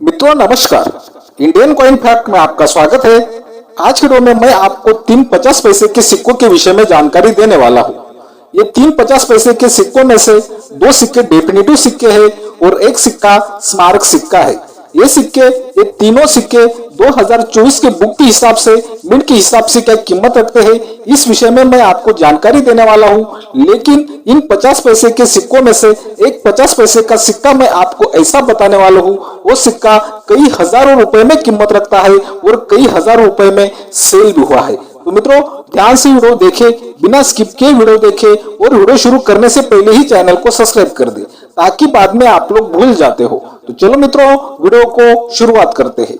मित्रों नमस्कार। Indian coin fact में आपका स्वागत है। आज के वीडियो में मैं आपको 3 50 पैसे के सिक्कों के विषय में जानकारी देने वाला हूँ। ये 3 50 पैसे के सिक्कों में से 2 सिक्के डेफिनेटिव सिक्के हैं और एक सिक्का स्मारक सिक्का है। ये तीनों सिक्के 2024 के बुक के हिसाब से मिंट के हिसाब से क्या कीमत रखते हैं, इस विषय में मैं आपको जानकारी देने वाला हूं। लेकिन इन 50 पैसे के सिक्कों में से एक 50 पैसे का सिक्का मैं आपको ऐसा बताने वाला हूं, वो सिक्का कई हजारों रुपए में कीमत रखता है और कई हजारों रुपए में सेल भी हुआ है। तो मित्रों ध्यान से वीडियो देखें, बिना स्किप किए वीडियो देखें और वीडियो शुरू करने से पहले ही चैनल को सब्सक्राइब कर दें ताकि बाद में आप लोग भूल जाते हो। तो चलो मित्रों वीडियो को शुरुआत करते हैं।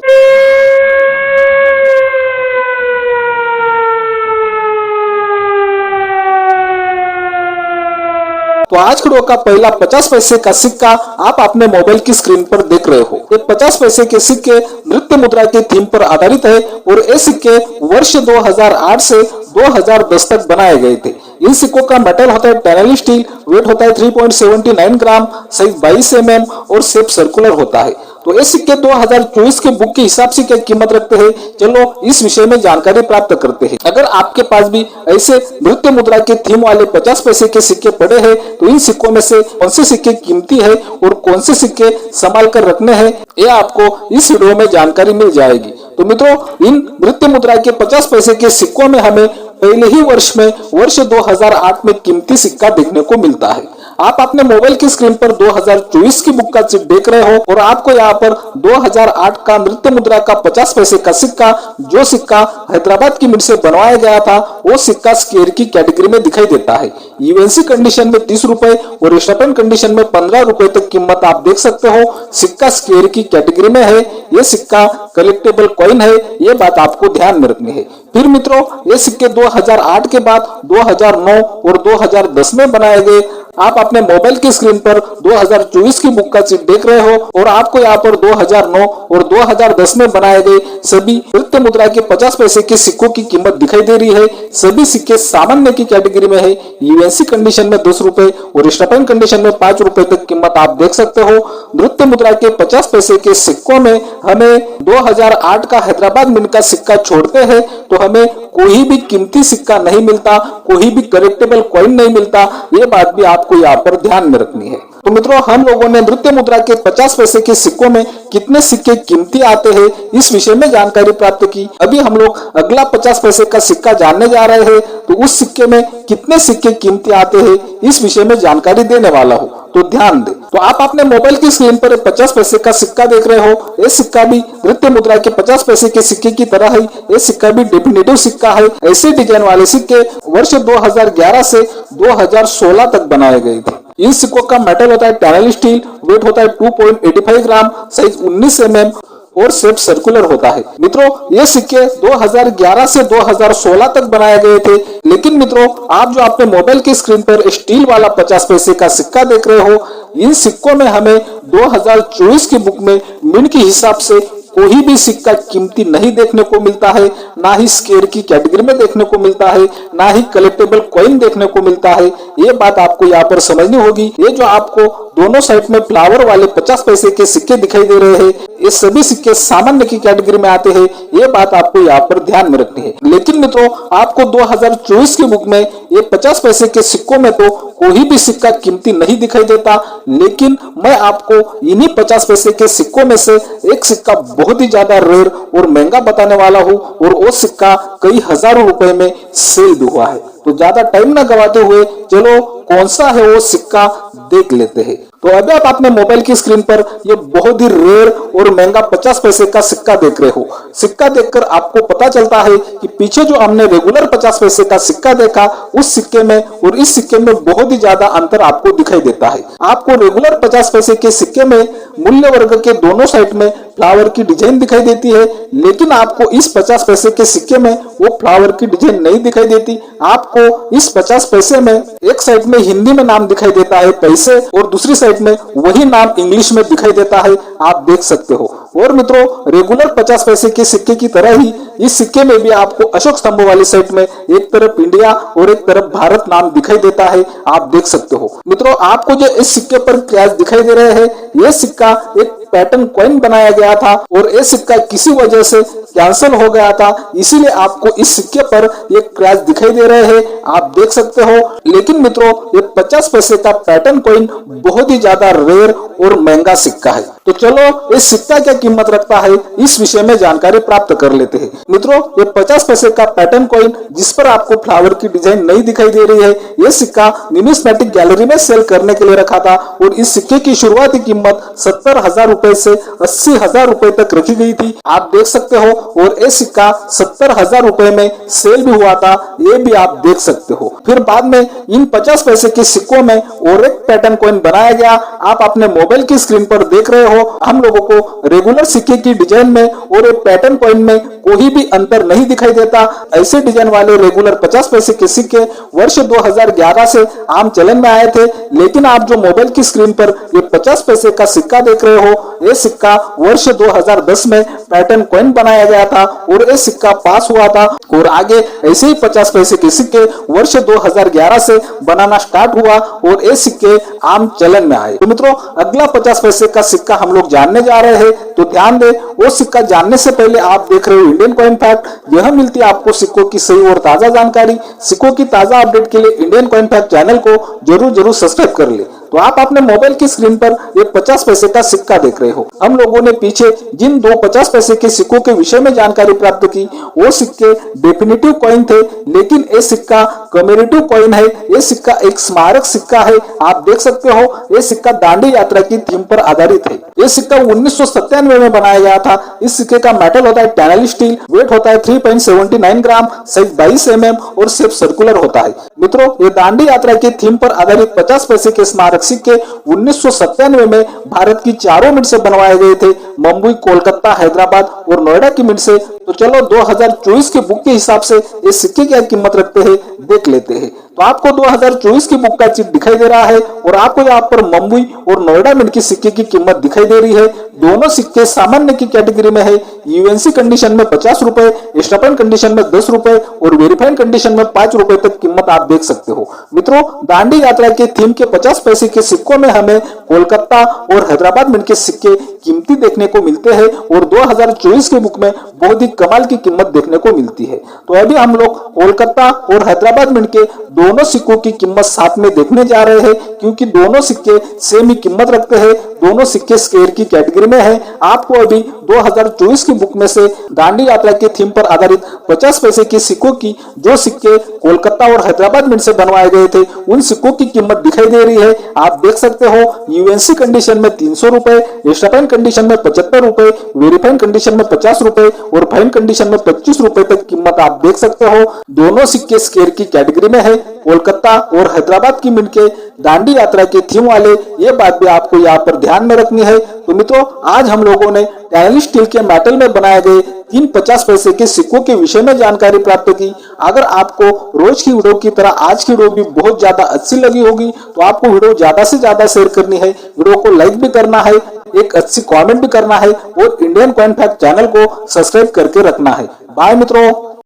तो आज वीडियो का पहला 50 पैसे का सिक्का आप अपने मोबाइल की स्क्रीन पर देख रहे हो। ये 50 पैसे के सिक्के नृत्य मुद्रा के थीम पर आधारित है और ये सिक्के वर्ष 2008 से 2010 तक बनाए गए थे। इन सिक्कों का मेटल होता है टनल स्टील, वेट होता है 3.79 ग्राम, साइज 22 mm और शेप सर्कुलर होता है। तो ये सिक्के 2024 के बुक के हिसाब से क्या कीमत रखते हैं, चलो इस विषय में जानकारी प्राप्त करते हैं। अगर आपके पास भी ऐसे नृत्य मुद्रा के थीम वाले 50 पैसे के सिक्के पड़े हैं तो इन सिक्कों में से कौन से सिक्के कीमती है और कौन से सिक्के संभाल कर रखने हैं, ये आपको इस वीडियो में जानकारी मिल जाएगी। तो मित्रों इन नृत्य मुद्रा के 50 पैसे के सिक्कों में हमें पहले ही वर्ष 2008 में कीमती सिक्का देखने को मिलता है। आप अपने मोबाइल की स्क्रीन पर 2024 की बुक का चिप देख रहे हो और आपको यहाँ पर 2008 का नृत्य मुद्रा का 50 पैसे का सिक्का, जो सिक्का हैदराबाद की मिंट से बनवाया गया था, वो सिक्का स्क्वायर की कैटेगरी में दिखाई देता है। यूएनसी कंडीशन में 30 रुपए और स्टेपन कंडीशन में 15 रुपए तक कीमत आप देख सकते हो। सिक्का स्क्वायर की कैटेगरी में है, ये सिक्का कलेक्टेबल कॉइन है, ये बात आपको ध्यान में रखनी है। फिर मित्रों ये सिक्के 2008 के बाद 2009 और 2010 में बनाए गए। आप अपने मोबाइल की स्क्रीन पर 2024 की बुक का चिट देख रहे हो और आपको यहाँ पर 2009 और 2010 में बनाए गए सभी नृत्य मुद्रा के 50 पैसे के सिक्कों की कीमत दिखाई दे रही है। सभी सिक्के सामान्य की कैटेगरी में है। यूएनसी कंडीशन में 10 रुपए और स्टेपन कंडीशन में 5 रुपए तक कीमत आप देख सकते हो। नृत्य मुद्रा के 50 पैसे के सिक्कों में हमें 2008 का हैदराबाद मिंट का सिक्का छोड़ते हैं तो हमें कोई भी कीमती सिक्का नहीं मिलता, कोई भी करेक्टेबल कॉइन नहीं मिलता। ये बात भी आपको यहाँ पर ध्यान में रखनी है। तो मित्रों हम लोगों ने नृत्य मुद्रा के 50 पैसे के सिक्कों में कितने सिक्के कीमती आते हैं, इस विषय में जानकारी प्राप्त की। अभी हम लोग अगला 50 पैसे का सिक्का जानने जा रहे हैं, तो उस सिक्के में कितने सिक्के कीमती आते हैं, इस विषय में जानकारी देने वाला हूँ, तो ध्यान दे। तो आप अपने मोबाइल की स्क्रीन पर 50 पैसे का सिक्का देख रहे हो। ये सिक्का भी नृत्य मुद्रा के 50 पैसे के सिक्के की तरह है। ये सिक्का भी डेफिनेटिव सिक्का है। ऐसे डिजाइन वाले सिक्के वर्ष 2011 से 2016 तक बनाए गए थे। इन सिक्कों का मेटल होता है टनल स्टील, वेट होता है 2.85 ग्राम, साइज 19 mm और शेप सर्कुलर होता है। मित्रों ये सिक्के 2011 से 2016 तक बनाए गए थे। लेकिन मित्रों आप जो अपने मोबाइल की स्क्रीन पर स्टील वाला 50 पैसे का सिक्का देख रहे हो, इन सिक्कों में हमें 2024 की बुक में मिंट के हिसाब से कोई भी सिक्का कीमती नहीं देखने को मिलता है। ना ही स्क्वायर की कैटेगरी में देखने को मिलता है, ना ही कलेक्टेबल कॉइन देखने को मिलता है। ये बात आपको यहाँ पर समझनी होगी। ये जो आपको दोनों साइड में फ्लावर वाले 50 पैसे के सिक्के दिखाई दे रहे हैं, ये सभी सिक्के सामान्य की कैटेगरी में आते हैं। ये बात आपको यहाँ पर ध्यान में रखनी है। लेकिन मित्रों आपको 2024 की बुक में ये 50 पैसे के सिक्कों में तो कोई भी सिक्का कीमती नहीं दिखाई देता। लेकिन मैं आपको इन्हीं 50 पैसे के सिक्कों में से एक सिक्का बहुत ही ज्यादा रेयर और महंगा बताने वाला हूँ और वो सिक्का कई हजारों रुपए में सेल भी हुआ है। तो ज्यादा टाइम ना गवाते हुए चलो कौन सा है वो सिक्का देख लेते हैं। तो अभी आप अपने मोबाइल की स्क्रीन पर ये बहुत ही रेयर और महंगा 50 पैसे का सिक्का देख रहे हो। सिक्का देखकर आपको पता चलता है कि पीछे जो हमने रेगुलर 50 पैसे का सिक्का देखा, उस सिक्के में और इस सिक्के में बहुत ही ज्यादा अंतर आपको दिखाई देता है। आपको रेगुलर 50 पैसे के सिक्के में मूल्य वर्ग के दोनों साइड में फ्लावर की डिजाइन दिखाई देती है, लेकिन आपको इस 50 पैसे के सिक्के में वो फ्लावर की डिजाइन नहीं दिखाई देती। आपको इस 50 पैसे में एक साइड में हिंदी में नाम दिखाई देता है पैसे और दूसरी साइड में वही नाम इंग्लिश में दिखाई देता है, आप देख सकते हो। और मित्रों रेगुलर 50 पैसे के सिक्के की तरह ही इस सिक्के में भी आपको अशोक स्तंभ वाली साइड में एक तरफ इंडिया और एक तरफ भारत नाम दिखाई देता है, आप देख सकते हो। मित्रों आपको जो इस सिक्के पर क्रैश दिखाई दे रहे हैं, यह सिक्का एक पैटर्न कॉइन बनाया गया था और ये सिक्का किसी वजह से कैंसिल हो गया था, इसीलिए आपको इस सिक्के पर ये क्रैच दिखाई दे रहे हैं, आप देख सकते हो। लेकिन मित्रों ये 50 पैसे का पैटर्न कॉइन बहुत ही ज्यादा रेयर और महंगा सिक्का है। तो चलो इस सिक्का क्या कीमत रखता है इस विषय में जानकारी प्राप्त कर लेते हैं। मित्रों ये 50 पैसे का पैटर्न कॉइन जिस पर आपको फ्लावर की डिजाइन नहीं दिखाई दे रही है, ये सिक्का न्यूमिस्मेटिक गैलरी में सेल करने के लिए रखा था और इस सिक्के की शुरुआती कीमत 70,000 रुपए से 80,000 रुपए तक रखी गई थी, आप देख सकते हो। और ये सिक्का 70,000 रुपए में सेल भी हुआ था, ये भी आप देख सकते हो। फिर बाद में इन 50 पैसे के सिक्कों में और एक पैटर्न कॉइन बनाया गया, आप अपने मोबाइल की स्क्रीन पर देख रहे हो। हम लोगों को रेगुलर सिक्के की डिजाइन में और एक पैटर्न कॉइन में कोई भी अंतर नहीं दिखाई देता। ऐसे डिजाइन वाले रेगुलर 50 पैसे के सिक्के वर्ष 2011 से आम चलन में आए थे, लेकिन आप जो मोबाइल की स्क्रीन पर ये 50 पैसे का सिक्का देख रहे हो, ये सिक्का वर्ष 2010 में पैटर्न कॉइन बनाया गया था और ये सिक्का पास हुआ था। और आगे ऐसे ही 50 पैसे के सिक्के वर्ष 2011 से बनाना स्टार्ट हुआ और ये सिक्के आम चलन में आए। तो मित्रों अगला 50 पैसे का सिक्का हम लोग जानने जा रहे हैं, तो ध्यान दे। वो सिक्का जानने से पहले आप देख रहे हो इंडियन कॉइन फैक्ट। यह मिलती है आपको सिक्कों की सही और ताजा जानकारी। सिक्कों की ताजा अपडेट के लिए इंडियन कॉइन फैक्ट चैनल को जरूर सब्सक्राइब कर ले। तो आप अपने मोबाइल की स्क्रीन पर एक 50 पैसे का सिक्का देख रहे हो। हम लोगों ने पीछे जिन दो 50 पैसे के सिक्कों के विषय में जानकारी प्राप्त की, वो सिक्के डेफिनेटिव कॉइन थे, लेकिन ये सिक्का कमेरेटिव कॉइन है। ये सिक्का एक स्मारक सिक्का है, आप देख सकते हो। ये सिक्का दांडी यात्रा की थीम पर आधारित है। ये सिक्का 1997 में बनाया गया था। इस सिक्के का मेटल होता है टैनल स्टील, वेट होता है 3.79 ग्राम, साइज 22 mm और शेप सर्कुलर होता है। मित्रों ये दांडी यात्रा की थीम पर आधारित 50 पैसे के स्मारक सिक्के 1997 में भारत की चारों मिंट से बनवाए गए थे, मुंबई, कोलकाता, हैदराबाद और नोएडा की मिंट से। तो चलो 2024 की बुक के हिसाब से ये सिक्के क्या कीमत रखते हैं देख लेते हैं। तो आपको 2024 की बुक का चिट दिखाई दे रहा है और आपको यहाँ पर मुंबई और नोएडा मिंट की सिक्के की कीमत दिखाई दे रही है। दोनों सिक्के सामान्य की कैटेगरी में है। यूएनसी कंडीशन में 50 रुपए, स्टैंडर्ड कंडीशन में 10 रुपए और वेरीफाइड कंडीशन में 5 रुपए तक कीमत आप देख सकते हो। मित्रों दांडी यात्रा के थीम के 50 पैसे के सिक्कों में हमें कोलकाता और हैदराबाद मिंट के सिक्के कीमती देखने को मिलते हैं और 2024 की बुक में बहुत ही कमाल की कीमत देखने को मिलती है। तो अभी हम लोग कोलकाता और हैदराबाद मिंट के दोनों सिक्कों की कीमत साथ में देखने जा रहे हैं, क्योंकि दोनों सिक्के सेम ही कीमत रखते हैं। दोनों सिक्के स्क्वायर की कैटेगरी में है। आपको अभी 2024 की बुक में से दांडी यात्रा की थीम पर आधारित 50 पैसे के सिक्कों की जो सिक्के कोलकाता और हैदराबाद मिंट से बनवाए गए थे, उन सिक्कों की कीमत दिखाई दे रही है। आप देख सकते हो यूएनसी कंडीशन में 300 रुपए, स्टैंडर्ड कंडीशन में 75 रुपए, वेरीफाइड कंडीशन में 50 रुपए और फाइन कंडीशन में 25 रुपए तक कीमत आप देख सकते हो। दोनों सिक्के स्क्वायर की कैटेगरी में है। कोलकाता और हैदराबाद की मिंट के दांडी यात्रा के थीम वाले, ये बात भी आपको यहाँ पर ध्यान में रखनी है। तो मित्रों आज हम लोगों ने टैनल स्टील के मेटल में बनाए गए 3 50 पैसे के सिक्कों के विषय में जानकारी प्राप्त की। अगर आपको रोज की वीडियो की तरह आज की वीडियो भी बहुत ज्यादा अच्छी लगी होगी, तो आपको वीडियो ज्यादा से ज्यादा शेयर करनी है, वीडियो को लाइक भी करना है, एक अच्छी कमेंट भी करना है और इंडियन कॉइन फैक्ट चैनल को सब्सक्राइब करके रखना है। बाय मित्रों।